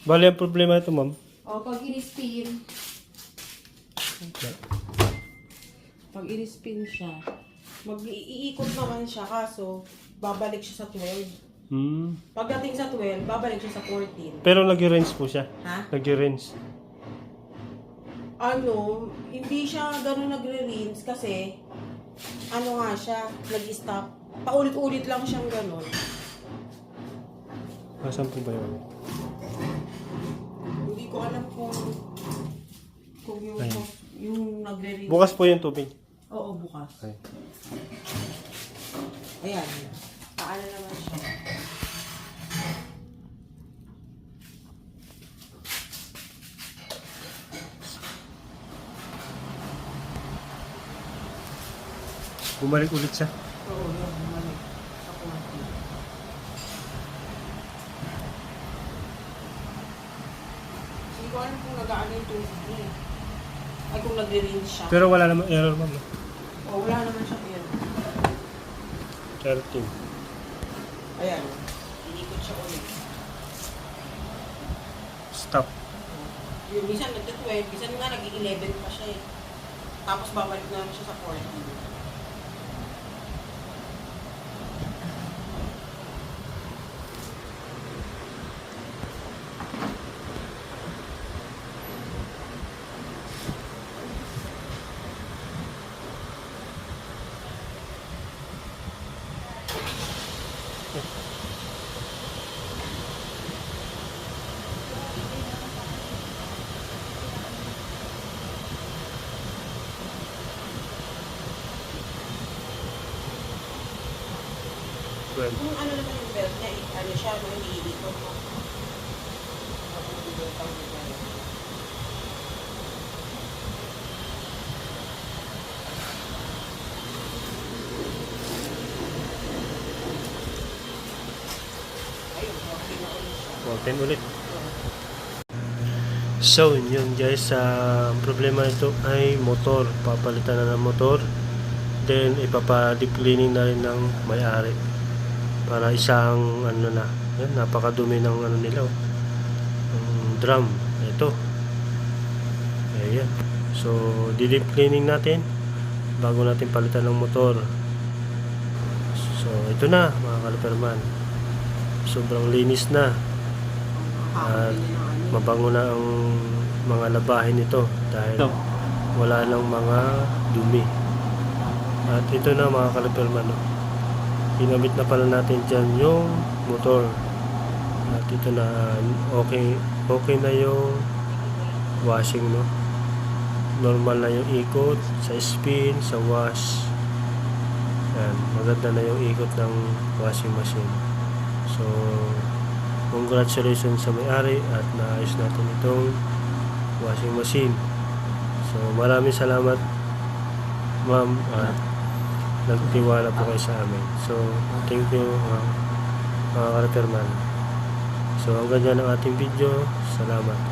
Bali, ang problema ito, ma'am. O, pag in-spin. Pag in-spin siya, mag-iikot naman siya, kaso babalik siya sa 12. Pagdating sa 12, babalik siya sa 14. Pero nag-rinse po siya. Ha? Nag-rinse. Ano, hindi siya gano'n nagre-rinse kasi ano nga siya, nag-stop. Paulit-ulit lang siyang gano'n. Asan po ba yun? Hindi ko alam kung yung nagre-rinse. Bukas po yung tubig. Oo, bukas. Ay. Ayan. Paano naman siya? Bumalik ulit siya. Oo, yun. Bumalik. Sa konti. Hindi ko alam kung nag-aano yung tubig niya. Ay, kung nagre-rinse siya. Pero wala namang error, ma'am. Oo, wala naman siya yun. 13. Ayan. Inikot siya ulit. Stop. Yung minsan nag-12, minsan nga nag-11 pa siya eh. Tapos babalik na naman siya sa 14. Well, Kung ano naman yung belt niya, ano siya, no, iniikot mo. Ayun, okay na ulit siya. 14 ulit. So, yun guys, ang problema nito ay motor. Papalitan na ng motor. Then, ipapa-deep cleaning na rin ng may-ari. Para isang, ano na, yan, napakadumi ng ano nila. Ang drum. Ito. Ayan. So, di-deep cleaning natin bago natin palitan ng motor. So, ito na, mga kaliperman. Sobrang linis na. At mabango na ang mga labahin nito dahil wala lang mga dumi. At ito na mga kaliperman, no? Ginamit na pala natin dyan yung motor. At ito na, okay na yung washing, no? Normal na yung ikot sa spin, sa wash. Yan, maganda na yung ikot ng washing machine. So, congratulations sa may-ari at naayos natin itong washing machine. So, maraming salamat, ma'am, at nagtiwala po kayo sa amin. So, thank you, mga kaliperman. So, hanggang dyan ang ating video. Salamat.